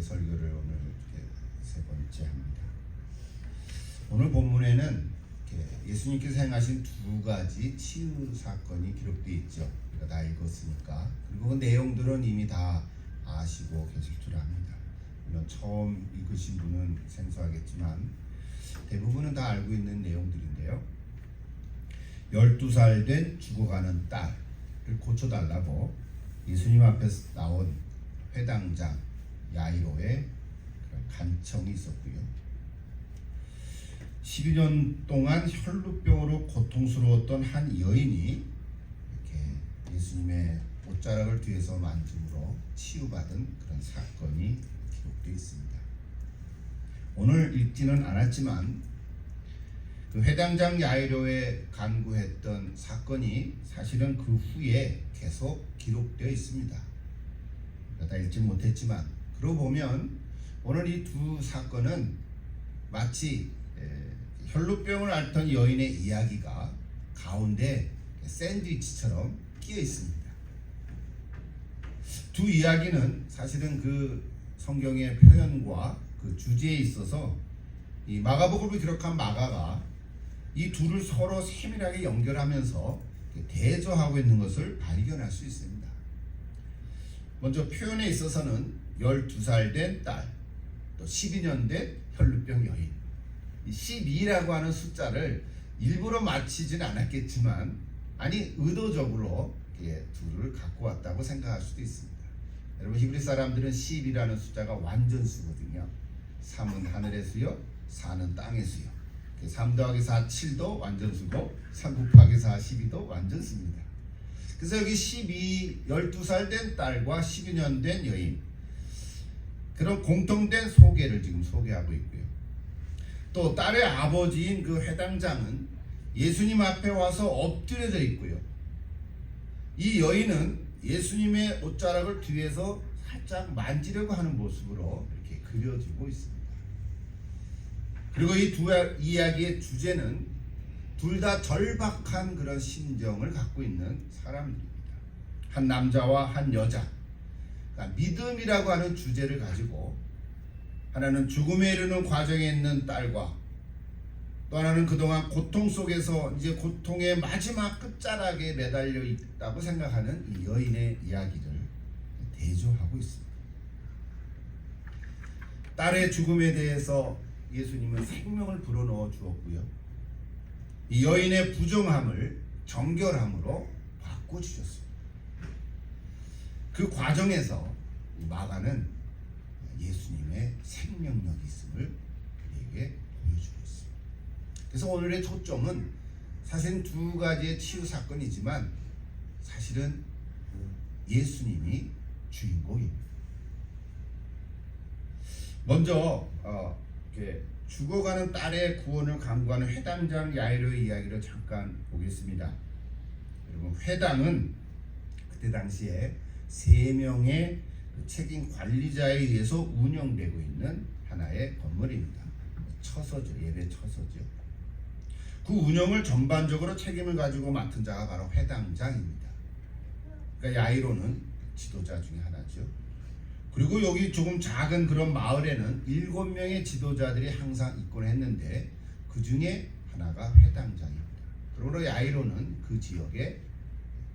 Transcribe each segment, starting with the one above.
설교를 오늘 이렇게 세 번째 합니다. 오늘 본문에는 예수님께서 행하신 두 가지 치유 사건이 기록되어 있죠. 우리가 다 읽었으니까. 그리고 그 내용들은 이미 다 아시고 계실 줄 압니다. 물론 처음 읽으신 분은 생소하겠지만 대부분은 다 알고 있는 내용들인데요. 12살 된 죽어가는 딸을 고쳐달라고 예수님 앞에서 나온 회당장 야이로의 간청이 있었고요. 12년 동안 혈루병으로 고통스러웠던 한 여인이 이렇게 예수님의 옷자락을 뒤에서 만짐으로 치유받은 그런 사건이 기록되어 있습니다. 오늘 읽지는 않았지만 그 회당장 야이로에 간구했던 사건이 사실은 그 후에 계속 기록되어 있습니다. 다 읽지 못했지만 그러고 보면 오늘 이 두 사건은 마치 혈루병을 앓던 여인의 이야기가 가운데 샌드위치처럼 끼어 있습니다. 두 이야기는 사실은 그 성경의 표현과 그 주제에 있어서 이 마가복음을 기록한 마가가 이 둘을 서로 세밀하게 연결하면서 대조하고 있는 것을 발견할 수 있습니다. 먼저 표현에 있어서는 12살 된 딸, 또 12년 된 혈루병 여인, 12라고 하는 숫자를 일부러 맞히진 않았겠지만 의도적으로 둘을 갖고 왔다고 생각할 수도 있습니다. 여러분 히브리 사람들은 10이라는 숫자가 완전수거든요. 3은 하늘의 수요, 4는 땅의 수요. 3 더하기 4 7도 완전수고 3 곱하기 4 12도 완전수입니다. 그래서 여기 12살 된 딸과 12년 된 여인, 그런 공통된 소개를 지금 소개하고 있고요. 또 딸의 아버지인 그 회당장은 예수님 앞에 와서 엎드려져 있고요. 이 여인은 예수님의 옷자락을 뒤에서 살짝 만지려고 하는 모습으로 이렇게 그려지고 있습니다. 그리고 이 두 이야기의 주제는 둘 다 절박한 그런 심정을 갖고 있는 사람들입니다. 한 남자와 한 여자, 그러니까 믿음이라고 하는 주제를 가지고 하나는 죽음에 이르는 과정에 있는 딸과 또 하나는 그동안 고통 속에서 이제 고통의 마지막 끝자락에 매달려 있다고 생각하는 이 여인의 이야기를 대조하고 있습니다. 딸의 죽음에 대해서 예수님은 생명을 불어넣어 주었고요. 이 여인의 부정함을 정결함으로 바꿔주셨습니다. 그 과정에서 마가는 예수님의 생명력이 있음을 우리에게 보여주고 있습니다. 그래서 오늘의 초점은 사실 두 가지의 치유 사건이지만 사실은 예수님이 주인공입니다. 먼저 죽어가는 딸의 구원을 간구하는 회당장 야이로의 이야기를 잠깐 보겠습니다. 여러분, 회당은 그때 당시에 3명의 책임 관리자에 의해서 운영되고 있는 하나의 건물입니다. 처소죠. 예배 처소죠. 그 운영을 전반적으로 책임을 가지고 맡은 자가 바로 회당장입니다. 그러니까 야이로는 지도자 중에 하나죠. 그리고 여기 조금 작은 그런 마을에는 7명의 지도자들이 항상 있곤 했는데 그 중에 하나가 회당장입니다. 그러므로 야이로는 그 지역의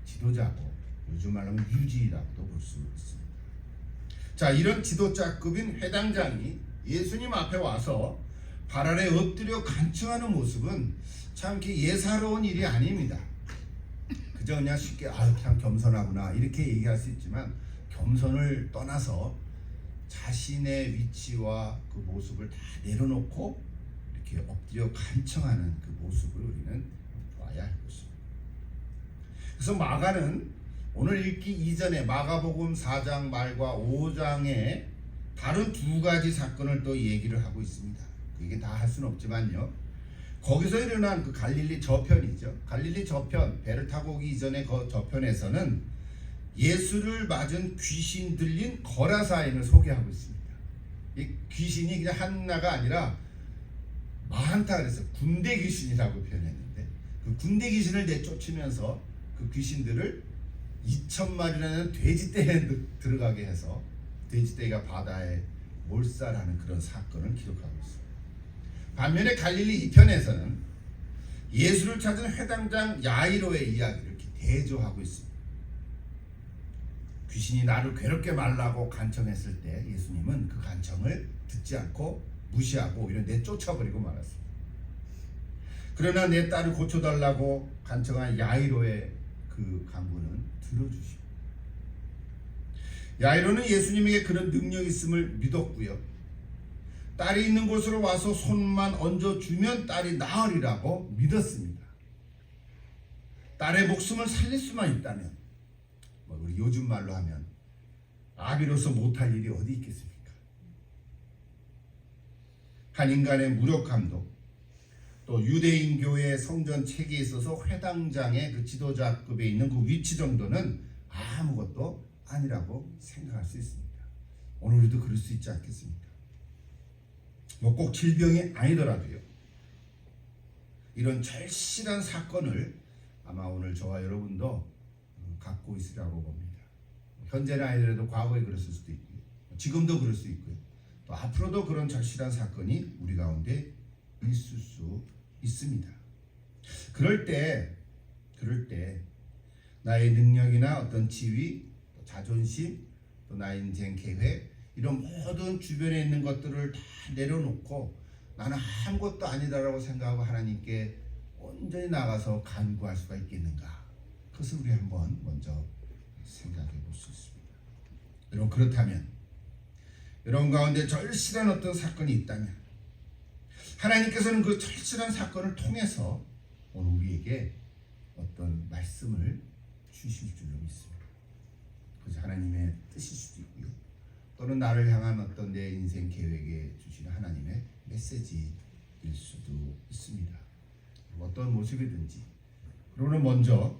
지도자고 요즘 말로 하면 유지라고도 볼 수 있습니다. 자, 이런 지도자급인 회당장이 예수님 앞에 와서 발 아래 엎드려 간청하는 모습은 참 이렇게 예사로운 일이 아닙니다. 그저 그냥 쉽게 참 겸손하구나 이렇게 얘기할 수 있지만 겸손을 떠나서 자신의 위치와 그 모습을 다 내려놓고 이렇게 엎드려 간청하는 그 모습을 우리는 봐야 할 것입니다. 그래서 마가는 오늘 읽기 이전에 마가복음 4장 말과 5장에 다른 두 가지 사건을 또 얘기를 하고 있습니다. 이게 다 할 수는 없지만요. 거기서 일어난 그 갈릴리 저편이죠. 갈릴리 저편, 배를 타고 오기 이전에 그 저편에서는 예수를 맞은 귀신 들린 거라사인을 소개하고 있습니다. 이 귀신이 그냥 하나가 아니라 많다 그래서 군대 귀신이라고 표현했는데 그 군대 귀신을 내쫓으면서 그 귀신들을 2,000마리라는 돼지떼에 들어가게 해서 돼지떼가 바다에 몰살하는 그런 사건을 기록하고 있습니다. 반면에 갈릴리 2편에서는 예수를 찾은 회당장 야이로의 이야기를 이렇게 대조하고 있습니다. 귀신이 나를 괴롭게 말라고 간청했을 때 예수님은 그 간청을 듣지 않고 무시하고 오히려 내쫓아버리고 말았습니다. 그러나 내 딸을 고쳐달라고 간청한 야이로의 그 간구는 들어주시고, 야이로는 예수님에게 그런 능력이 있음을 믿었고요. 딸이 있는 곳으로 와서 손만 얹어주면 딸이 나으리라고 믿었습니다. 딸의 목숨을 살릴 수만 있다면, 우리 요즘 말로 하면 아비로서 못할 일이 어디 있겠습니까? 한 인간의 무력함도 또 유대인 교회 성전 체계에 있어서 회당장의 그 지도자급에 있는 그 위치 정도는 아무것도 아니라고 생각할 수 있습니다. 오늘 우리도 그럴 수 있지 않겠습니까? 꼭 질병이 아니더라도요, 이런 절실한 사건을 아마 오늘 저와 여러분도 갖고 있으라고 봅니다. 현재는 아니더라도 과거에 그랬을 수도 있고요, 지금도 그럴 수 있고요, 또 앞으로도 그런 절실한 사건이 우리 가운데 있을 수 있습니다. 그럴 때 나의 능력이나 어떤 지위, 또 자존심, 또 나의 인생 계획, 이런 모든 주변에 있는 것들을 다 내려놓고 나는 아무것도 아니다라고 생각하고 하나님께 온전히 나가서 간구할 수가 있겠는가? 그것을 우리 한번 먼저 생각해 볼 수 있습니다. 여러분, 그렇다면 여러분 가운데 절실한 어떤 사건이 있다면 하나님께서는 그 절실한 사건을 통해서 오늘 우리에게 어떤 말씀을 주실 줄로 믿습니다. 그것이 하나님의 뜻일 수도 있고요, 또는 나를 향한 어떤 내 인생 계획에 주시는 하나님의 메시지일 수도 있습니다. 어떤 모습이든지. 그러면 먼저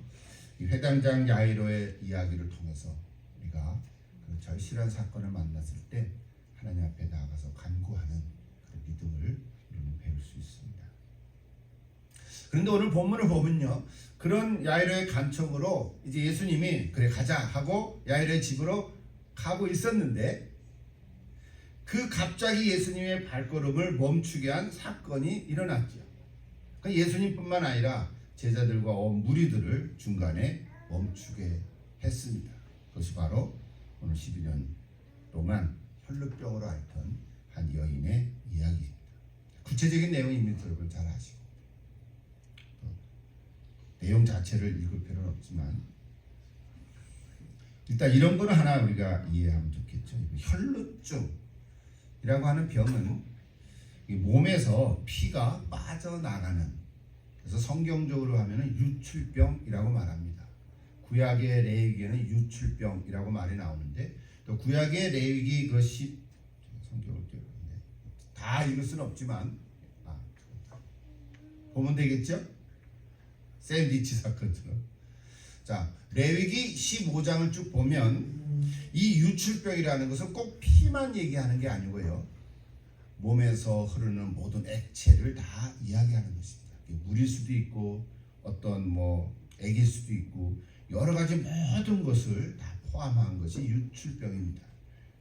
이 회당장 야이로의 이야기를 통해서 우리가 그 절실한 사건을 만났을 때 하나님 앞에 나아가서 간구하는 그런 믿음을 우리는 배울 수 있습니다. 그런데 오늘 본문을 보면요, 그런 야이로의 간청으로 이제 예수님이 그래 가자 하고 야이로의 집으로 가고 있었는데, 그 갑자기 예수님의 발걸음을 멈추게 한 사건이 일어났죠. 예수님뿐만 아니라 제자들과 온 무리들을 중간에 멈추게 했습니다. 그것이 바로 오늘 12년 동안 혈루병으로 앓던 한 여인의 이야기입니다. 구체적인 내용입니다. 여러분 잘 아시고, 내용 자체를 읽을 필요는 없지만 일단 이런 거는 하나 우리가 이해하면 좋겠죠. 혈루증이라고 하는 병은 몸에서 피가 빠져나가는, 그래서 성경적으로 하면은 유출병이라고 말합니다. 구약의 레위기에는 유출병이라고 말이 나오는데, 또 구약의 레위기 그것이 성경을 다 읽을 수는 없지만 보면 되겠죠? 샌드위치 사건처럼. 자, 레위기 15장을 쭉 보면 이 유출병이라는 것은 꼭 피만 얘기하는 게 아니고요, 몸에서 흐르는 모든 액체를 다 이야기하는 것입니다. 물일 수도 있고 어떤 액일 수도 있고 여러 가지 모든 것을 다 포함한 것이 유출병입니다.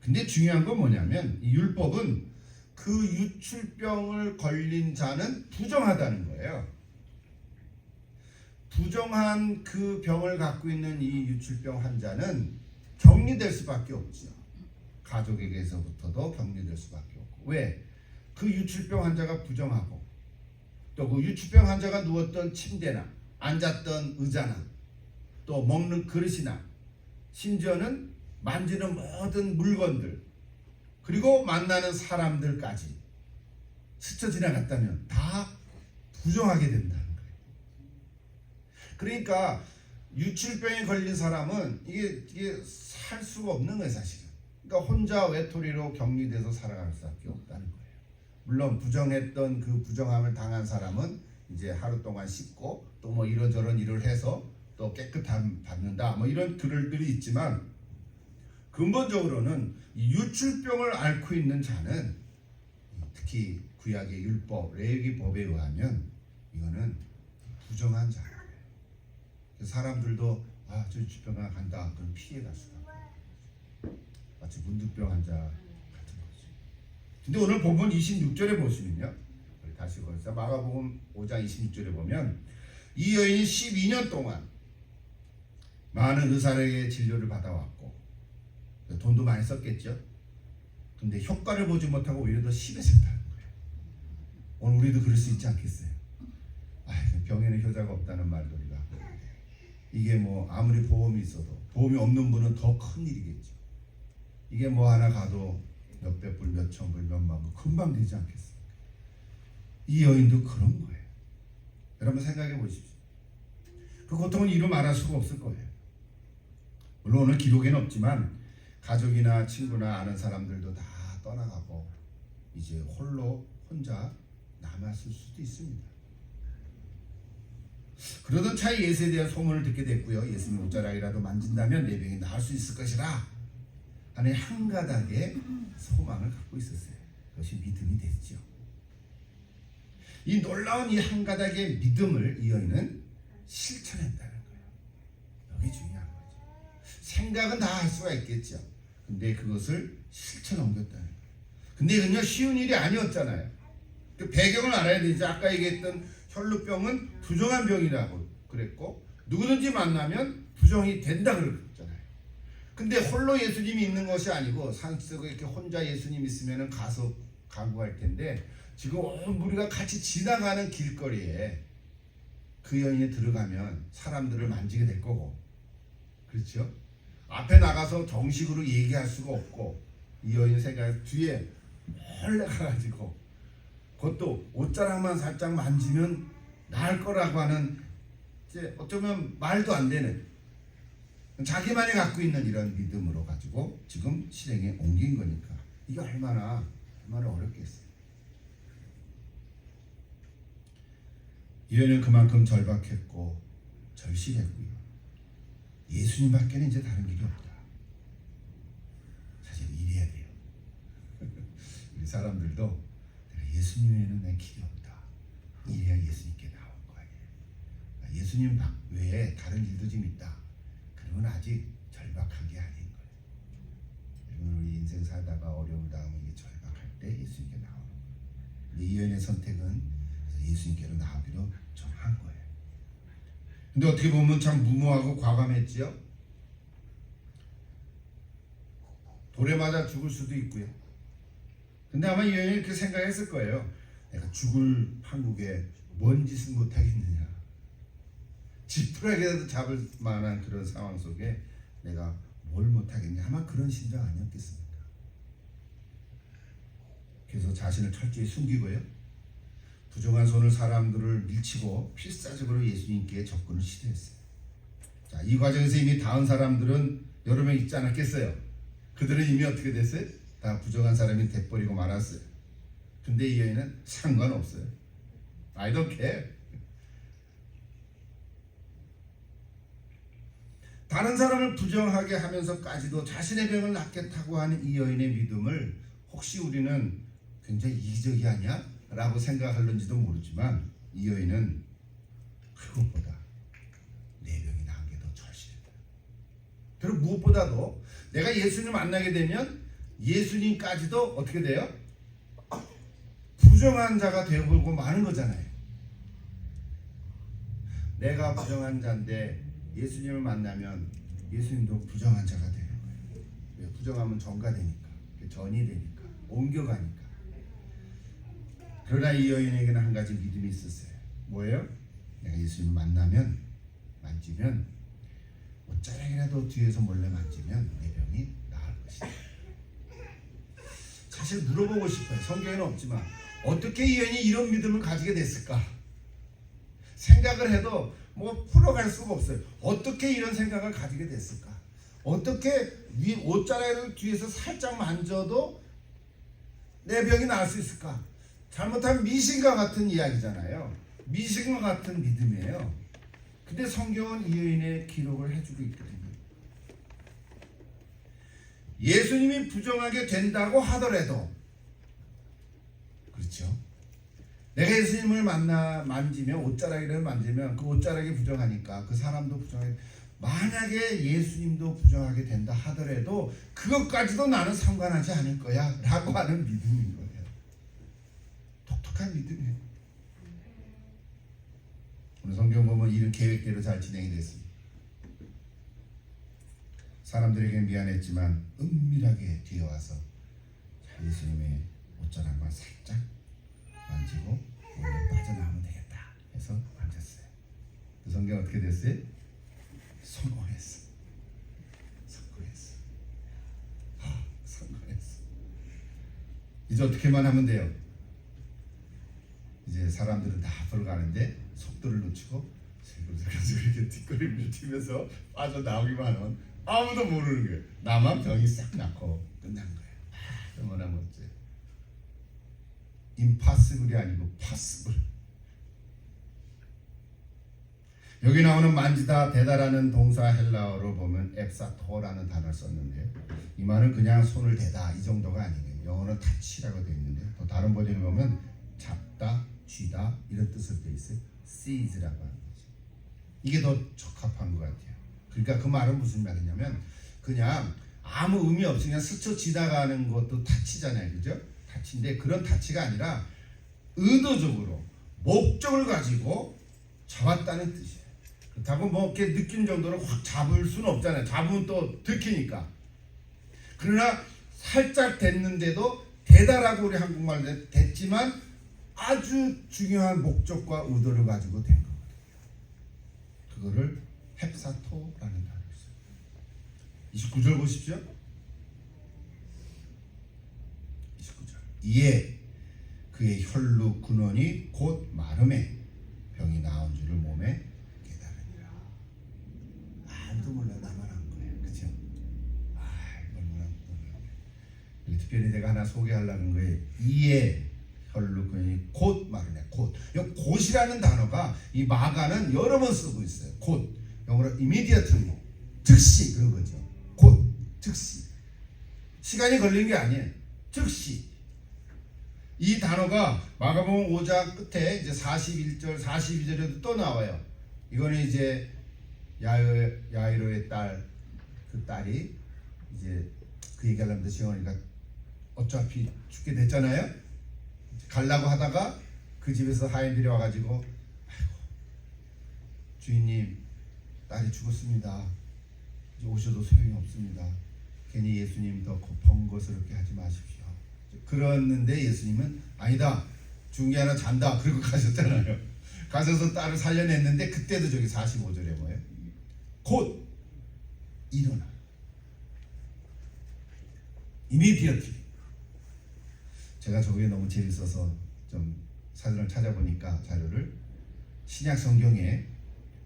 근데 중요한 건 뭐냐면 이 율법은 그 유출병을 걸린 자는 부정하다는 거예요. 부정한 그 병을 갖고 있는 이 유출병 환자는 격리될 수밖에 없죠. 가족에게서부터도 격리될 수밖에 없고. 왜? 그 유출병 환자가 부정하고, 또 그 유출병 환자가 누웠던 침대나 앉았던 의자나 또 먹는 그릇이나 심지어는 만지는 모든 물건들, 그리고 만나는 사람들까지 스쳐 지나갔다면 다 부정하게 된다는 거예요. 그러니까 유출병에 걸린 사람은 이게 살 수가 없는 거예요, 사실은. 그러니까 혼자 외톨이로 격리돼서 살아갈 수밖에 없다는 거예요. 물론 부정했던 그 부정함을 당한 사람은 이제 하루 동안 씻고 또 이런저런 일을 해서 또 깨끗함 받는다, 이런 글들이 있지만, 근본적으로는 이 유출병을 앓고 있는 자는 특히 구약의 율법, 레위기법에 의하면 이거는 부정한 자예요. 사람들도 저 유출병 간다 그럼 피해갈 수가 없어요. 마치 문득병 환자 같은 거죠. 근데 오늘 본문 26절에 보시면요. 다시 거기서 마가복음 5장 26절에 보면 이 여인이 12년 동안 많은 의사에게 진료를 받아왔고 돈도 많이 썼겠죠. 근데 효과를 보지 못하고 오히려 더 심해졌다는 거예요. 오늘 우리도 그럴 수 있지 않겠어요? 병에는 효자가 없다는 말도 우리가 하고 있는데 이게 뭐 아무리 보험이 있어도 보험이 없는 분은 더 큰 일이겠죠. 이게 뭐 하나 가도 몇백 불, 몇천 불, 몇만 불 금방 되지 않겠어요? 이 여인도 그런 거예요. 여러분 생각해 보십시오. 그 고통은 이루 말할 수가 없을 거예요. 물론 오늘 기록에는 없지만 가족이나 친구나 아는 사람들도 다 떠나가고 이제 혼자 남았을 수도 있습니다. 그러던 차에 예수에 대한 소문을 듣게 됐고요. 예수님 옷자락이라도 만진다면 내 병이 나을 수 있을 것이라 하는 한 가닥의 소망을 갖고 있었어요. 그것이 믿음이 됐죠. 이 놀라운 이 한 가닥의 믿음을 이 여인은 실천했다는 거예요. 여기 중요한 거죠. 생각은 다 할 수가 있겠죠. 근데 그것을 실천에 옮겼다는 거예요. 근데 이건요 쉬운 일이 아니었잖아요. 그 배경을 알아야 되죠. 아까 얘기했던 혈루병은 부정한 병이라고 그랬고 누구든지 만나면 부정이 된다 그랬잖아요. 근데 홀로 예수님이 있는 것이 아니고 산속에 이렇게 혼자 예수님 있으면 가서 간구할 텐데 지금 온 무리가 같이 지나가는 길거리에 그 여인이 들어가면 사람들을 만지게 될 거고, 그렇죠? 앞에 나가서 정식으로 얘기할 수가 없고 이 여인 생각 뒤에 몰래 가가지고 그것도 옷자락만 살짝 만지면 나을 거라고 하는 이제 어쩌면 말도 안 되는 자기만이 갖고 있는 이런 믿음으로 가지고 지금 실행에 옮긴 거니까 이게 얼마나 어렵겠어요. 이 여인은 그만큼 절박했고 절실했고요. 예수님밖에는 이제 다른 길이 없다. 사실 이래야 돼요. 우리 사람들도 내가 예수님 외에는 내 길이 없다. 이래야 예수님께 나올 거 아니에요. 예수님 외에 다른 길도 좀 있다. 그러면 아직 절박한 게 아닌 거예요. 여러분 우리 인생 살다가 어려움을 당하면 이게 절박할 때 예수님께 나오는 거예요. 근데 이 여인의 선택은 예수님께로 나오기로 정한 거예요. 근데 어떻게 보면 참 무모하고 과감했지요. 돌에 맞아 죽을 수도 있고요. 근데 아마 이 여인이 이렇게 생각했을 거예요. 내가 죽을 판국에 뭔 짓을 못하겠느냐. 지푸라기라도 잡을 만한 그런 상황 속에 내가 뭘 못하겠냐. 아마 그런 심정 아니었겠습니까? 그래서 자신을 철저히 숨기고요. 부정한 손을 사람들을 밀치고 필사적으로 예수님께 접근을 시도했어요. 자, 이 과정에서 이미 닿은 사람들은 여러 명 있지 않았겠어요? 그들은 이미 어떻게 됐어요? 다 부정한 사람이 돼버리고 말았어요. 근데 이 여인은 상관없어요. I don't care. 다른 사람을 부정하게 하면서까지도 자신의 병을 낫겠다고 하는 이 여인의 믿음을 혹시 우리는 굉장히 이기적이 아니야? 라고 생각할는지도 모르지만 이 여인은 그것보다 내 병이 나은 게 더 절실했다. 그리고 무엇보다도 내가 예수님을 만나게 되면 예수님까지도 어떻게 돼요? 부정한 자가 되어버리고 마는 거잖아요. 내가 부정한 자인데 예수님을 만나면 예수님도 부정한 자가 되는 거예요. 부정하면 전가되니까, 전이 되니까, 옮겨가니까. 그러나 이 여인에게는 한 가지 믿음이 있었어요. 뭐예요? 내가 예수님을 만지면 옷자락이라도 뒤에서 몰래 만지면 내 병이 나을 것이다. 사실 물어보고 싶어요. 성경에는 없지만 어떻게 이 여인이 이런 믿음을 가지게 됐을까? 생각을 해도 뭐 풀어갈 수가 없어요. 어떻게 이런 생각을 가지게 됐을까? 어떻게 옷자락을 뒤에서 살짝 만져도 내 병이 나을 수 있을까? 잘못하면 미신과 같은 이야기잖아요. 미신과 같은 믿음이에요. 근데 성경은 이 여인의 기록을 해주고 있거든요. 예수님이 부정하게 된다고 하더라도, 그렇죠? 내가 예수님을 만지면, 옷자락이를 만지면 그 옷자락이 부정하니까 그 사람도 부정하게, 만약에 예수님도 부정하게 된다 하더라도 그것까지도 나는 상관하지 않을 거야 라고 하는 믿음인 거예요. 정확한 믿음이에요. 오늘 성경 보면 이런 계획대로 잘 진행이 됐습니다. 사람들에게 미안했지만 은밀하게 뒤에 와서 예수님의 옷자락만 살짝 만지고 오늘 빠져나오면 되겠다 해서 만졌어요. 그 성경 어떻게 됐어요? 성공했어. 성공했어. 이제 어떻게만 하면 돼요? 이제 사람들은 다 앞으로 가는데 속도를 놓치고 슬금슬금 이렇게 뒷걸음질 튀면서 빠져나오기만 하면 아무도 모르는 거예요. 나만 병이 싹 낫고 끝난 거예요. 얼마나 멋져요. 임파서블이 아니고 파서블. 여기 나오는 만지다 대다라는 동사 헬라어로 보면 앱사토라는 단어를 썼는데 이 말은 그냥 손을 대다 이 정도가 아니에요. 영어는 타치라고 되어 있는데 또 다른 버전에 보면 잡다, 쥐다 이런 뜻으로 되어 있어요. seize라고 하는 거죠. 이게 더 적합한 것 같아요. 그러니까 그 말은 무슨 말이냐면 그냥 아무 의미 없이 그냥 스쳐 지나가는 것도 타치잖아요. 그죠? 타치인데 그런 타치가 아니라 의도적으로 목적을 가지고 잡았다는 뜻이에요. 그렇다고 뭐 이렇게 느낀 정도로 확 잡을 수는 없잖아요. 잡으면 또 들키니까. 그러나 살짝 됐는데도 대다라고 우리 한국말로 됐지만 아주 중요한 목적과 의도를 가지고 된 거거든요. 그거를 헵사토라는 단어를 써요. 29절 보십시오. 29절. 이에 그의 혈루 근원이 곧 마름에 병이 나은 줄을 몸에 깨달으니라. 아무도 몰라. 나만 한 거예요. 그렇죠? 얼마나 특별히 내가 하나 소개하려는 거예요. 이에 혈루 근원이 곧 마름에. 곧. 이 곧이라는 단어가 이 마가는 여러 번 쓰고 있어요. 곧. 영어로 immediately. 즉시 그런 거죠. 곧. 즉시. 시간이 걸린 게 아니에요. 즉시. 이 단어가 마가복음 5장 끝에 이제 41절, 42절에도 또 나와요. 이거는 이제 야이로의 딸, 그 딸이 이제 그 얘기하려면 시원이가 어차피 죽게 됐잖아요. 가려고 하다가 그 집에서 하인들이 와가지고 아이고 주인님 딸이 죽었습니다. 이제 오셔도 소용이 없습니다. 괜히 예수님 더 번거스럽게 하지 마십시오. 그랬는데 예수님은 아니다. 중에 하나 잔다. 그리고 가셨잖아요. 가셔서 딸을 살려냈는데 그때도 저기 45절에 뭐예요? 곧 일어나. immediately. 제가 저게 너무 재밌어서 좀 사전을 찾아보니까 자료를 신약 성경에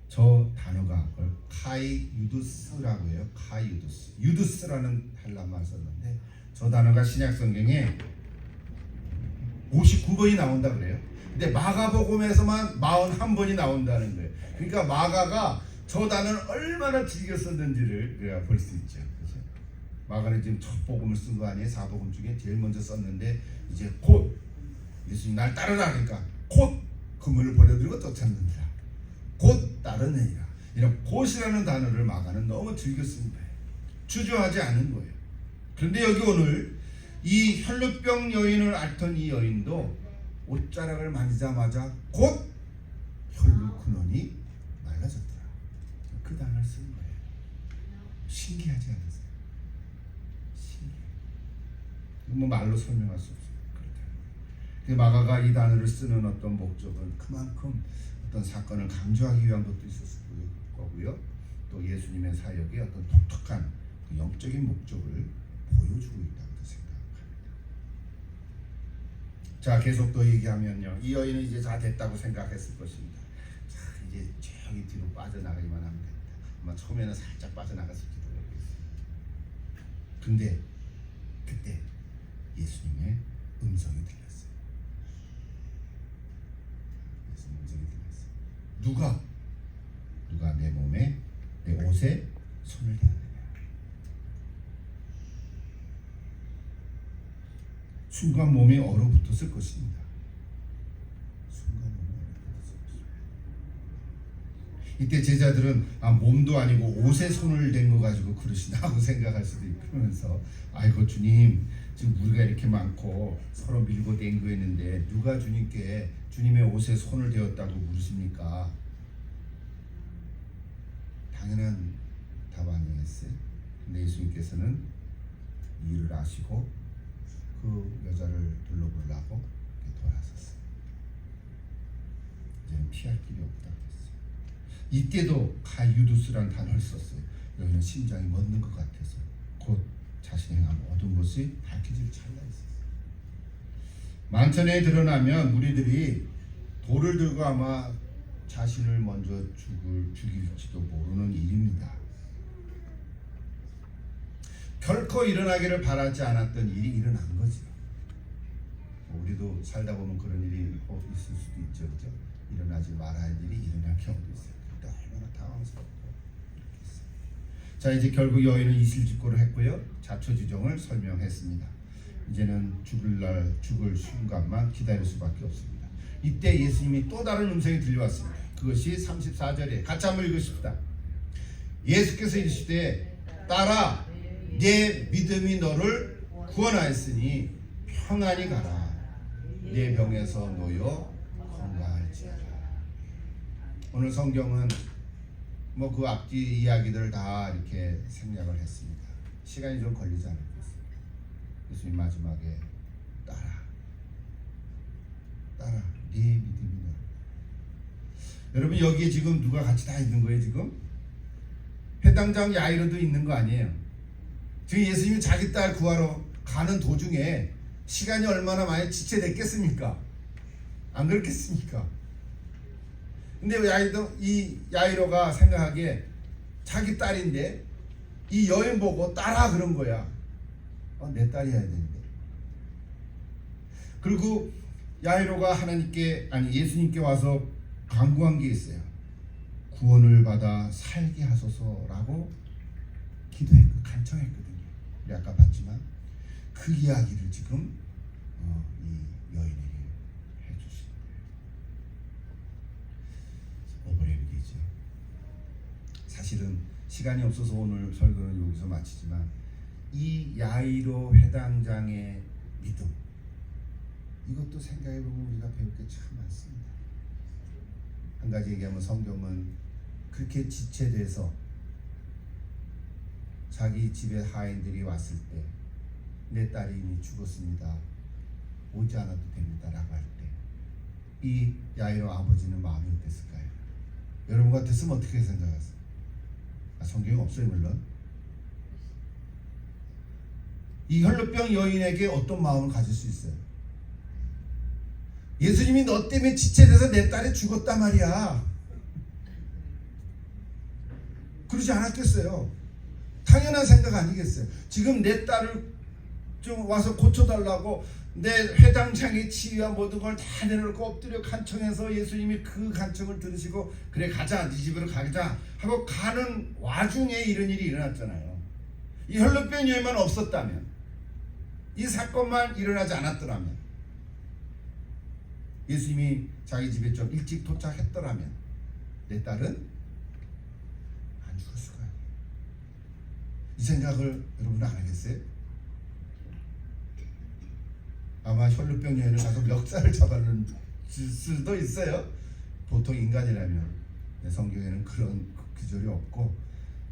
저 단어가 그걸 카이유두스라고 해요. 카이유두스. 유두스라는 헬라말 썼는데 저 단어가 신약 성경에 59번이 나온다 그래요. 근데 마가복음에서만 41번이 나온다는 거예요. 그러니까 마가가 저 단어를 얼마나 즐겨 썼는지를 우리가 볼 수 있죠. 그렇죠? 마가는 지금 첫 복음을 쓴 거 아니에요? 4복음 중에 제일 먼저 썼는데 이제 곧 예수님 날 따르라 그러니까 곧 그물을 버려두고 쫓았느니라. 곧 따르느니라. 이런 곧이라는 단어를 마가는 너무 즐겨 쓴 거예요. 주저하지 않은 거예요. 그런데 여기 오늘 이 혈루병 여인을 앓던 이 여인도 옷자락을 만지자마자 곧 혈루 근원이 맑아졌더라. 그 단어를 쓴 거예요. 신기하지 않으세요? 신기해요. 뭐 말로 설명할 수 없어요. 그렇다. 마가가 이 단어를 쓰는 어떤 목적은 그만큼 어떤 사건을 강조하기 위한 것도 있었을 거고요. 또 예수님의 사역의 어떤 독특한 그 영적인 목적을 보여주고 있다고 생각합니다. 자, 계속 또 얘기하면요. 이 여인은 이제 다 됐다고 생각했을 것입니다. 자, 이제 조용히 뒤로 빠져나가기만 하면 됩니다. 아마 처음에는 살짝 빠져나갔을지도 모르겠어요. 근데 그때 예수님의 음성이 들렸어요. 예수님 음성이 들렸어요. 누가 내 몸에, 내 옷에 손을 대느냐. 순간 몸이 얼어붙었을 것입니다. 순간 몸이 얼어붙었을 것입니다. 이때 제자들은 몸도 아니고 옷에 손을 댄 거 가지고 그러시다고 생각할 수도 있고, 그러면서 아이고 주님, 지금 우리가 이렇게 많고 서로 밀고 댕기고 있는데 누가 주님께 주님의 옷에 손을 대었다고 물으십니까? 당연한 답 아니겠어요? 근데 예수님께서는 이유를 아시고 그 여자를 둘러보려고 돌아섰어요. 이제는 피할 길이 없다 그랬어요. 이때도 가유두스라는 단어를 썼어요. 여기는 심장이 멎는 것 같아서 곧 자신의 행한 모든 것이 밝혀질 찰나에 있었어요. 만천에 드러나면 무리들이 돌을 들고 아마 자신을 먼저 죽일지도 모르는 일입니다. 결코 일어나기를 바라지 않았던 일이 일어난 거죠. 우리도 살다 보면 그런 일이 있을 수도 있죠, 그죠? 일어나지 말아야 할 일이 일어날 경우도 있어요. 그때 얼마나 당황스럽고. 자, 이제 결국 여인은 이실직고를 했고요. 자초지종을 설명했습니다. 이제는 죽을 순간만 기다릴 수밖에 없습니다. 이때 예수님이 또 다른 음성이 들려왔습니다. 그것이 34절에 같이 한번 읽으십시다. 예수께서 이르시되 딸아, 내 믿음이 너를 구원하였으니 평안히 가라. 내 병에서 놓여 건강할지어다. 오늘 성경은 뭐 그 앞뒤 이야기들 다 이렇게 생략을 했습니다. 시간이 좀 걸리지 않았겠습니다. 예수님 마지막에 딸아, 네 믿음이 너를. 여러분 여기에 지금 누가 같이 다 있는 거예요? 지금 회당장 야이로도 있는 거 아니에요? 지금 예수님이 자기 딸 구하러 가는 도중에 시간이 얼마나 많이 지체됐겠습니까? 안 그렇겠습니까? 근데 이 야이로가 생각하기에 자기 딸인데 이 여인 보고 딸아 그런 거야. 내 딸이어야 되는데. 그리고 야이로가 예수님께 와서 간구한 게 있어요. 구원을 받아 살게 하소서라고 간청했거든요. 우리 아까 봤지만 그 이야기를 지금 이 여인에게 해주신 거예요. 오버랩이죠. 사실은 시간이 없어서 오늘 설교는 여기서 마치지만 이 야이로 회당장의 믿음, 이것도 생각해보면 우리가 배울 게 참 많습니다. 한 가지 얘기하면 성경은 그렇게 지체돼서 자기 집에 하인들이 왔을 때 내 딸이 이미 죽었습니다. 오지 않아도 됩니다. 라고 할 때 이 야이로 아버지는 마음이 어땠을까요? 여러분 같았으면 어떻게 생각하세요? 성경이 없어요 물론. 이 혈루병 여인에게 어떤 마음을 가질 수 있어요? 예수님이 너 때문에 지체돼서 내 딸이 죽었단 말이야. 그러지 않았겠어요? 당연한 생각 아니겠어요? 지금 내 딸을 좀 와서 고쳐달라고 내 회당장의 치유와 모든 걸 다 내놓고 엎드려 간청해서 예수님이 그 간청을 들으시고 그래 가자, 네 집으로 가자 하고 가는 와중에 이런 일이 일어났잖아요. 이 혈루병 여인만 없었다면, 이 사건만 일어나지 않았더라면, 예수님이 자기 집에 좀 일찍 도착했더라면 내 딸은 안 죽었을 거예요. 이 생각을 여러분 안 하겠어요? 아마 혈루병 여인을 가서 멱살을 잡아줄 수도 있어요. 보통 인간이라면. 성경에는 그런 기절이 없고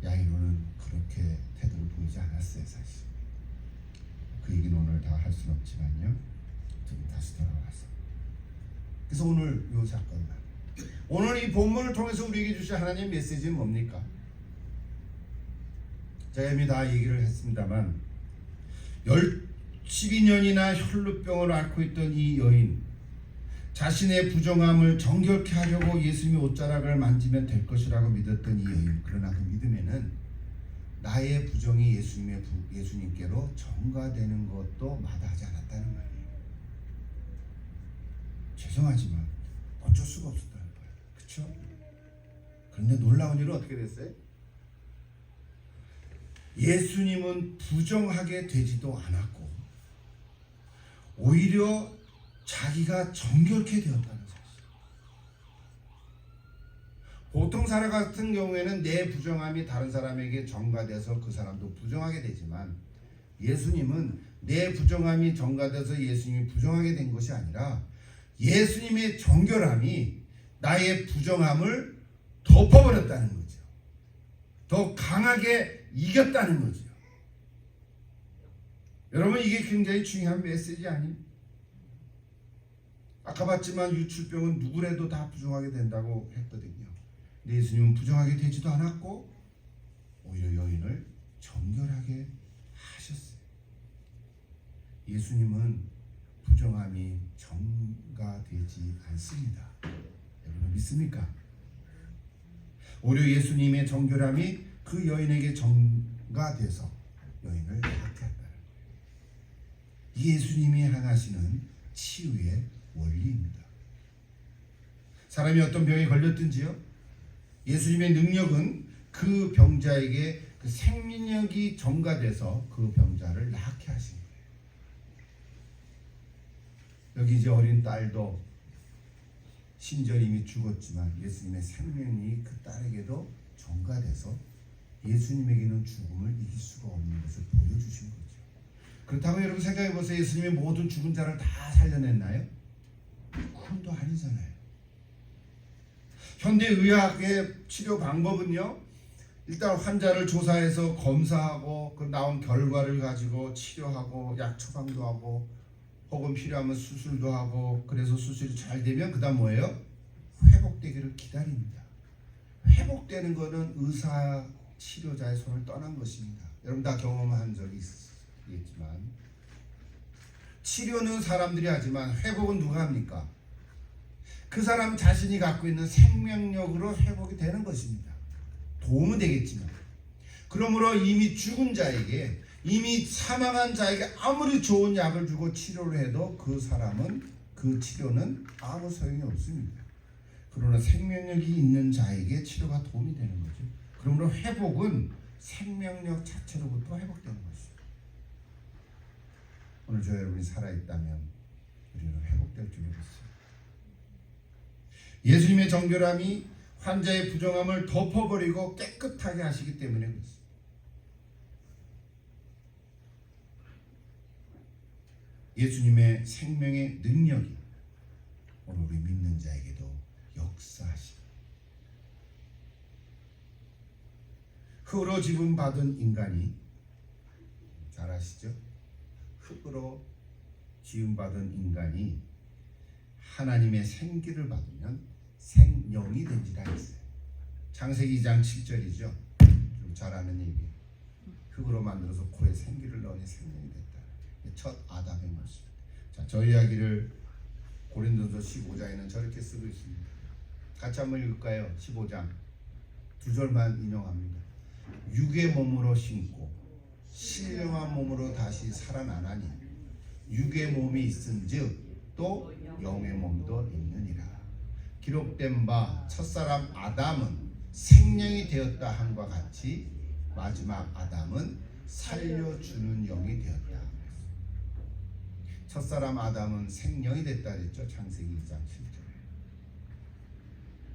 야이로는 그렇게 태도를 보이지 않았어요. 사실 그 얘기는 오늘 다 할 수는 없지만요. 좀 다시 돌아와서, 그래서 오늘 이 사건만, 오늘 이 본문을 통해서 우리에게 주신 하나님의 메시지는 뭡니까? 제가 이미 다 얘기를 했습니다만 12년이나 혈루병을 앓고 있던 이 여인, 자신의 부정함을 정결케 하려고 예수님의 옷자락을 만지면 될 것이라고 믿었던 이 여인, 그러나 그 믿음에는 나의 부정이 예수님께로 전가되는 것도 마다하지 않았다는 말이에요. 죄송하지만 어쩔 수가 없었다는 거예요. 그렇죠? 그런데 놀라운 일은 어떻게 됐어요? 예수님은 부정하게 되지도 않았고 오히려 자기가 정결케 되었다는 사실. 보통 사람 같은 경우에는 내 부정함이 다른 사람에게 전가돼서 그 사람도 부정하게 되지만, 예수님은 내 부정함이 전가돼서 예수님이 부정하게 된 것이 아니라 예수님의 정결함이 나의 부정함을 덮어버렸다는 거죠. 더 강하게 이겼다는 거죠. 여러분, 이게 굉장히 중요한 메시지 아닙니까? 아까 봤지만 유출병은 누구라도 다 부정하게 된다고 했거든요. 근데 예수님은 부정하게 되지도 않았고 오히려 여인을 정결하게 하셨어요. 예수님은 부정함이 전가되지 않습니다. 여러분 믿습니까? 오히려 예수님의 정결함이 그 여인에게 전가돼서 여인을 낫게 했다는 거예요. 이게 예수님이 행하시는 치유의 원리입니다. 사람이 어떤 병에 걸렸든지요, 예수님의 능력은 그 병자에게 그 생명력이 전가돼서 그 병자를 낫게 하신 거예요. 여기 이제 어린 딸도 심지어 이미 죽었지만 예수님의 생명이 그 딸에게도 전가돼서 예수님에게는 죽음을 이길 수가 없는 것을 보여주신 거죠. 그렇다고 여러분 생각해 보세요. 예수님이 모든 죽은 자를 다 살려냈나요? 그건 또 아니잖아요. 현대의학의 치료 방법은요, 일단 환자를 조사해서 검사하고 그 나온 결과를 가지고 치료하고 약 처방도 하고 혹은 필요하면 수술도 하고, 그래서 수술이 잘 되면 그 다음 뭐예요? 회복되기를 기다립니다. 회복되는 것은 의사 치료자의 손을 떠난 것입니다. 여러분 다 경험한 적이 있겠지만, 치료는 사람들이 하지만 회복은 누가 합니까? 그 사람 자신이 갖고 있는 생명력으로 회복이 되는 것입니다. 도움은 되겠지만, 그러므로 이미 죽은 자에게, 이미 사망한 자에게 아무리 좋은 약을 주고 치료를 해도 그 사람은, 그 치료는 아무 소용이 없습니다. 그러나 생명력이 있는 자에게 치료가 도움이 되는 거죠. 그러므로 회복은 생명력 자체로부터 회복되는 것이죠. 오늘 저 여러분이 살아있다면 우리는 회복될 줄 믿습니다. 예수님의 정결함이 환자의 부정함을 덮어버리고 깨끗하게 하시기 때문에 그렇습니다. 예수님의 생명의 능력이 오늘 우리 믿는 자에게도 역사하십니다. 흙으로 지금 받은 인간이, 잘 아시죠? 흙으로 지음받은 인간이 하나님의 생기를 받으면 생명이 된지라 했어요. 창세기 2장 7절이죠. 좀 잘 아는 얘기. 흙으로 만들어서 코에 생기를 넣으니 생명이 됐다. 첫 아담의 모습. 자, 저 이야기를 고린도서 15장에는 저렇게 쓰고 있습니다. 같이 한번 읽을까요? 15장 2절만 인용합니다. 육의 몸으로 심고 신령한 몸으로 다시 살아나나니 육의 몸이 있은즉 또 영의 몸도 있느니라. 기록된 바 첫사람 아담은 생명이 되었다 함과 같이 마지막 아담은 살려주는 영이 되었다. 첫사람 아담은 생명이 됐다 그랬죠. 창세기 2장 7절에.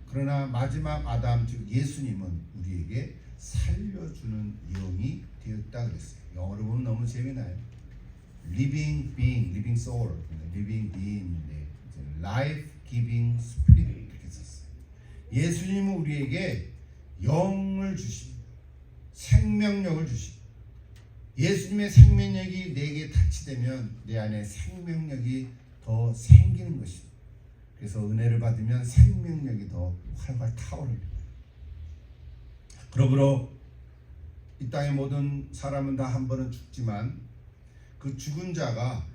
그러나 마지막 아담 즉 예수님은 우리에게 살려주는 영이 되었다 그랬어요. 영어로 보면 너무 재미나요. Living being, living soul, living being, life giving spirit 이렇게 썼어요. 예수님은 우리에게 영을 주십니다. 생명력을 주십니다. 예수님의 생명력이 내게 타치되면 내 안에 생명력이 더 생기는 것입니다. 그래서 은혜를 받으면 생명력이 더 활활 타오릅니다. 그러므로 이 땅의 모든 사람은 다 한 번은 죽지만 그 죽은 자가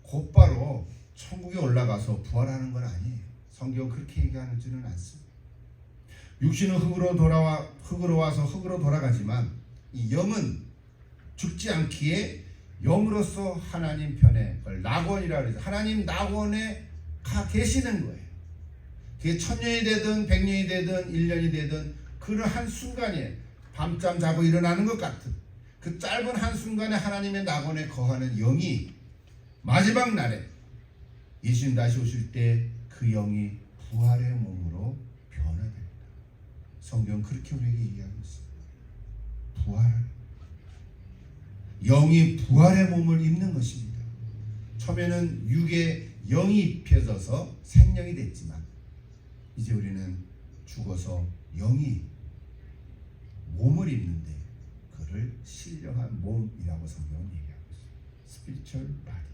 곧바로 천국에 올라가서 부활하는 건 아니에요. 성경은 그렇게 얘기하지는 않습니다. 육신은 흙으로 와서 흙으로 돌아가지만 이 영은 죽지 않기에 영으로서 하나님 편에, 그걸 낙원이라 그러죠. 하나님 낙원에 가 계시는 거예요. 그게 1000년이 되든 100년이 되든 1년이 되든 그 한순간에 밤잠 자고 일어나는 것 같은 그 짧은 한순간에 하나님의 낙원에 거하는 영이 마지막 날에 예수님 다시 오실 때 그 영이 부활의 몸으로 변화됩니다. 성경은 그렇게 우리에게 얘기하고 있습니다. 부활. 영이 부활의 몸을 입는 것입니다. 처음에는 육에 영이 입혀져서 생명이 됐지만 이제 우리는 죽어서 영이 몸을 입는데 그를 신령한 몸이라고 성경은 얘기하고 있습니다. 스피리추얼 바디.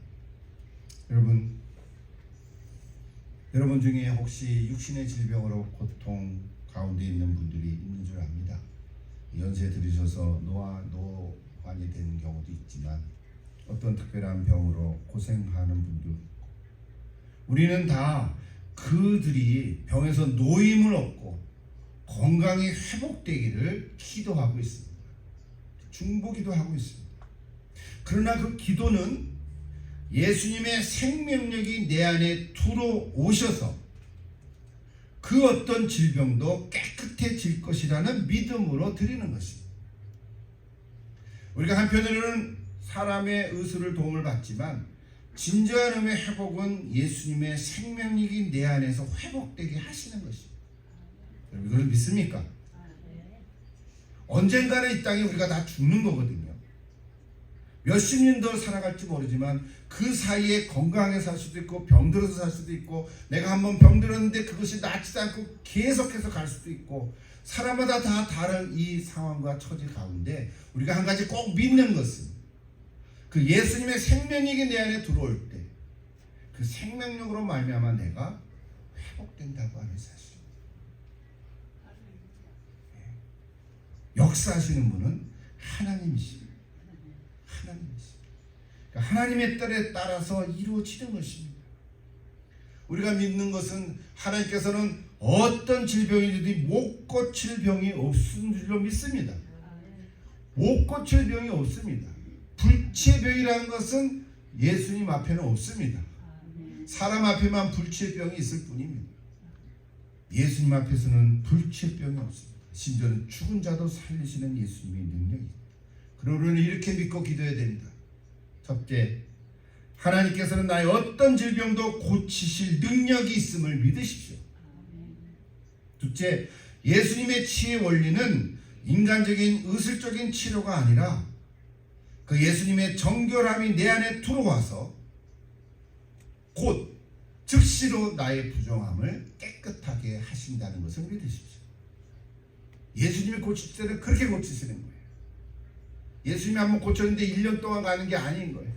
여러분 중에 혹시 육신의 질병으로 고통 가운데 있는 분들이 있는 줄 압니다. 연세 들으셔서 노환이 되는 경우도 있지만 어떤 특별한 병으로 고생하는 분도 있고, 우리는 다 그들이 병에서 노임을 얻고 건강이 회복되기를 기도하고 있습니다. 중보기도 하고 있습니다. 그러나 그 기도는 예수님의 생명력이 내 안에 들어오셔서 그 어떤 질병도 깨끗해질 것이라는 믿음으로 드리는 것입니다. 우리가 한편으로는 사람의 의술을 도움을 받지만 진정한 의미의 회복은 예수님의 생명력이 내 안에서 회복되게 하시는 것입니다. 여러분 이걸 믿습니까? 언젠가는 이 땅에 우리가 다 죽는 거거든요. 몇십 년 더 살아갈지 모르지만 그 사이에 건강하게 살 수도 있고 병들어서 살 수도 있고, 내가 한번 병들었는데 그것이 낫지도 않고 계속해서 갈 수도 있고, 사람마다 다 다른 이 상황과 처지 가운데 우리가 한 가지 꼭 믿는 것은 그 예수님의 생명력이 내 안에 들어올 때 그 생명력으로 말미암아 내가 회복된다고 하는 사실. 역사하시는 분은 하나님이십니다. 그러니까 하나님의 뜻에 따라서 이루어지는 것입니다. 우리가 믿는 것은 하나님께서는 어떤 질병이든지 못 고칠 병이 없는 줄로 믿습니다. 못 고칠 병이 없습니다. 불치의 병이라는 것은 예수님 앞에는 없습니다. 사람 앞에만 불치의 병이 있을 뿐입니다. 예수님 앞에서는 불치의 병이 없습니다. 심지어는 죽은 자도 살리시는 예수님의 능력이. 그러므로 우리는 이렇게 믿고 기도해야 됩니다. 첫째, 하나님께서는 나의 어떤 질병도 고치실 능력이 있음을 믿으십시오. 둘째, 예수님의 치유의 원리는 인간적인 의술적인 치료가 아니라 그 예수님의 정결함이 내 안에 들어와서 곧 즉시로 나의 부정함을 깨끗하게 하신다는 것을 믿으십시오. 예수님이 고칠 때는 그렇게 고치시는 거예요. 예수님이 한번 고쳤는데 1년 동안 가는 게 아닌 거예요.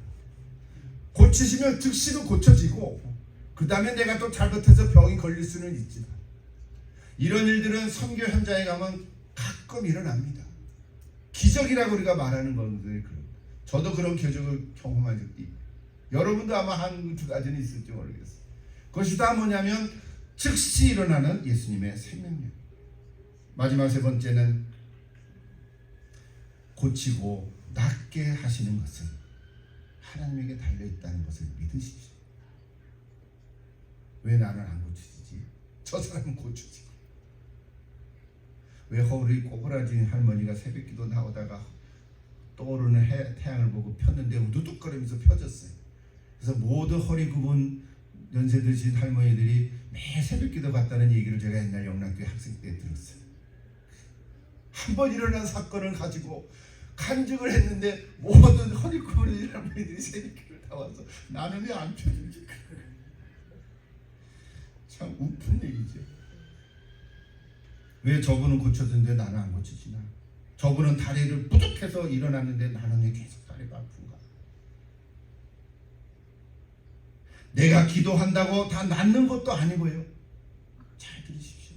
고치시면 즉시로 고쳐지고 그 다음에 내가 또 잘못해서 병이 걸릴 수는 있지만, 이런 일들은 선교 현장에 가면 가끔 일어납니다. 기적이라고 우리가 말하는 것들이 그런. 저도 그런 기적을 경험한 적이 있고, 여러분도 아마 한 두 가지는 있을지 모르겠어요. 그것이 다 뭐냐면 즉시 일어나는 예수님의 생명력. 마지막 세 번째는 고치고 낫게 하시는 것은 하나님에게 달려있다는 것을 믿으십시오. 왜 나는 안 고쳐지지? 저 사람은 고쳐지고. 왜 허리 꼬부라진 할머니가 새벽기도 나오다가 떠오르는 태양을 보고 폈는데 우두둑거리면서 펴졌어요. 그래서 모두 허리 굽은 연세 드신 할머니들이 매 새벽기도 갔다는 얘기를 제가 옛날 영락교회 학생 때 들었어요. 한 번 일어난 사건을 가지고 간증을 했는데 모든 허리 굽은 할머니들이 새벽기를 다 와서 나는 왜 안 펴지지? 참 우픈 얘기죠. 왜 저분은 고쳐졌는데 나는 안 고쳐지나? 저분은 다리를 부족해서 일어났는데 나는 왜 계속 다리가 아픈가? 내가 기도한다고 다 낫는 것도 아니고요. 잘 들으십시오.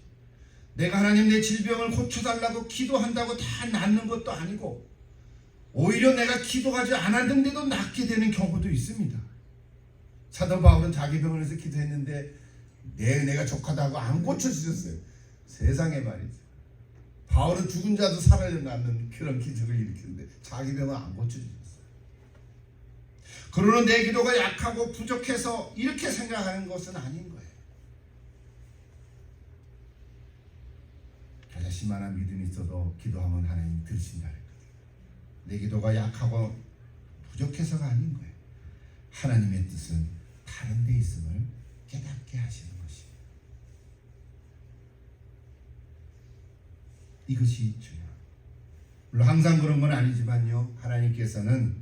내가 하나님 내 질병을 고쳐달라고 기도한다고 다 낫는 것도 아니고, 오히려 내가 기도하지 않았는데도 낫게 되는 경우도 있습니다. 사도 바울은 자기 병원에서 기도했는데 내가 족하다고 안 고쳐지셨어요. 세상에 말이죠. 바울은 죽은 자도 살아나는 그런 기적을 일으키는데 자기 병은 안 고쳐지셨어요. 그러나 내 기도가 약하고 부족해서 이렇게 생각하는 것은 아닌 거예요. 자신만한 믿음이 있어도 기도하면 하나님 들으신다는 거예요. 내 기도가 약하고 부족해서가 아닌 거예요. 하나님의 뜻은 다른 데 있음을 깨닫게 하시는 것이에요. 이것이 중요합니다. 물론 항상 그런 건 아니지만요. 하나님께서는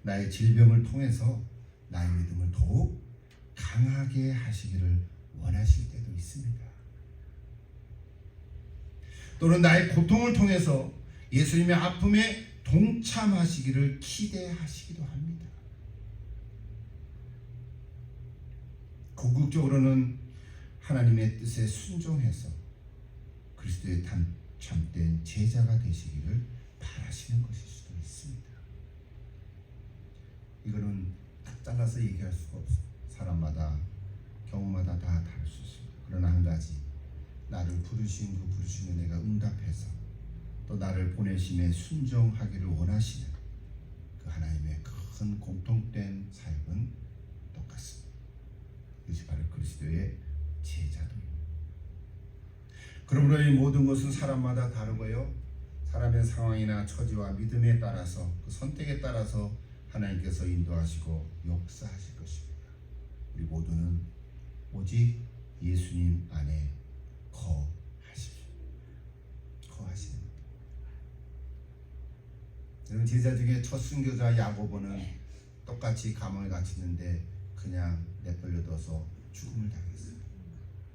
나의 질병을 통해서 나의 믿음을 더욱 강하게 하시기를 원하실 때도 있습니다. 또는 나의 고통을 통해서 예수님의 아픔에 동참하시기를 기대하시기도 합니다. 궁극적으로는 하나님의 뜻에 순종해서 그리스도의 참된 제자가 되시기를 바라시는 것일 수도 있습니다. 이거는 딱 잘라서 얘기할 수가 없어요. 사람마다 경우마다 다 다를 수 있습니다. 그러나 한 가지, 나를 부르신 그 부르심에 내가 응답해서 또 나를 보내심에 순종하기를 원하시는 그 하나님의 큰 공통된 사역은 똑같습니다. 이것이 바로 그리스도의 제자도입니다. 그러므로 이 모든 것은 사람마다 다르고요. 사람의 상황이나 처지와 믿음에 따라서 그 선택에 따라서 하나님께서 인도하시고 역사하실 것입니다. 우리 모두는 오직 예수님 안에 거하십시오. 거하시는 것. 여러분, 제자 중에 첫 순교자 야고보는 똑같이 감옥에 갇히는데 그냥 내버려둬서 죽음을 당했어요.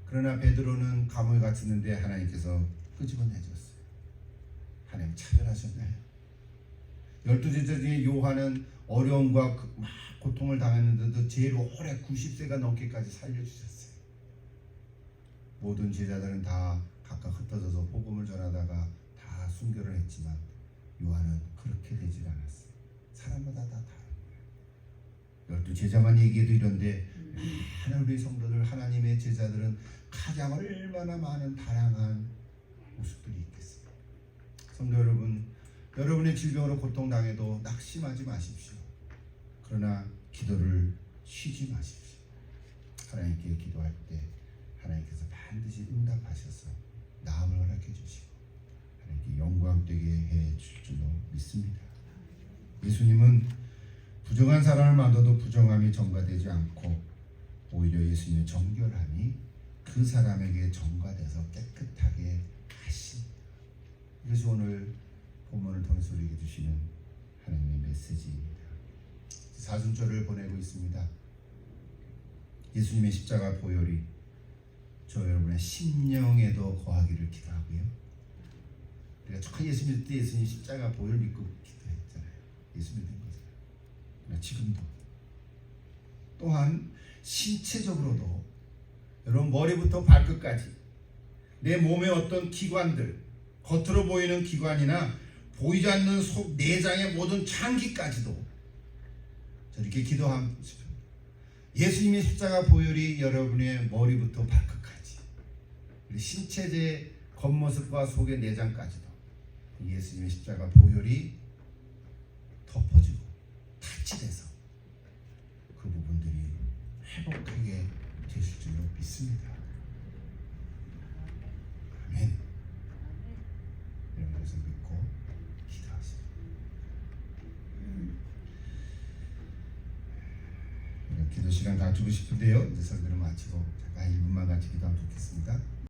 그러나 베드로는 감옥에 갇혔는데 하나님께서 끄집어내줬어요. 하나님 차별하셨나요? 12제자 중에 요한은 어려움과 막 고통을 당했는데도 제일 오래 90세가 넘게까지 살려주셨어요. 모든 제자들은 다 각각 흩어져서 복음을 전하다가 다 순교를 했지만 요한은 그렇게 되질 않았어요. 사람마다 다 다른 거예요. 12제자만 얘기해도 이런데 많은 우리 성도들, 하나님의 제자들은 가장 얼마나 많은 다양한 모습들이 있겠습니까? 성도 여러분, 여러분의 질병으로 고통당해도 낙심하지 마십시오. 그러나 기도를 쉬지 마십시오. 하나님께 기도할 때 하나님께서 반드시 응답하셔서 나음을 허락해 주시고 하나님께 영광되게 해 줄 줄로 믿습니다. 예수님은 부정한 사람을 만나도 부정함이 전가되지 않고 오히려 예수님의 정결함이 그 사람에게 전가돼서 깨끗하게 하십니다. 이것이 오늘 본문을 통해서 우리에게 주시는 하나님의 메시지입니다. 사순절을 보내고 있습니다. 예수님의 십자가 보혈이 저 여러분의 심령에도 거하기를 기도하고요. 우리가 저 예수님 때 예수님 십자가 보혈 믿고 기도했잖아요. 예수 믿는 거잖아요. 그러나 지금도 또한 신체적으로도 여러분 머리부터 발끝까지 내 몸의 어떤 기관들, 겉으로 보이는 기관이나 보이지 않는 속 내장의 모든 장기까지도 저렇게 기도하고 싶습니다. 예수님의 십자가 보혈이 여러분의 머리부터 발끝까지 우리 신체의 겉모습과 속의 내장까지도 예수님의 십자가 보혈이 덮어주고 타치돼서 그 부분들이 회복하게 되실 줄로 믿습니다. 아멘. 이런 것을 믿고 기도하세요. 이런 기도 시간 가지고 싶은데요. 이제 설교를 마치고 잠깐 1분만 같이 기도하면 좋겠습니다.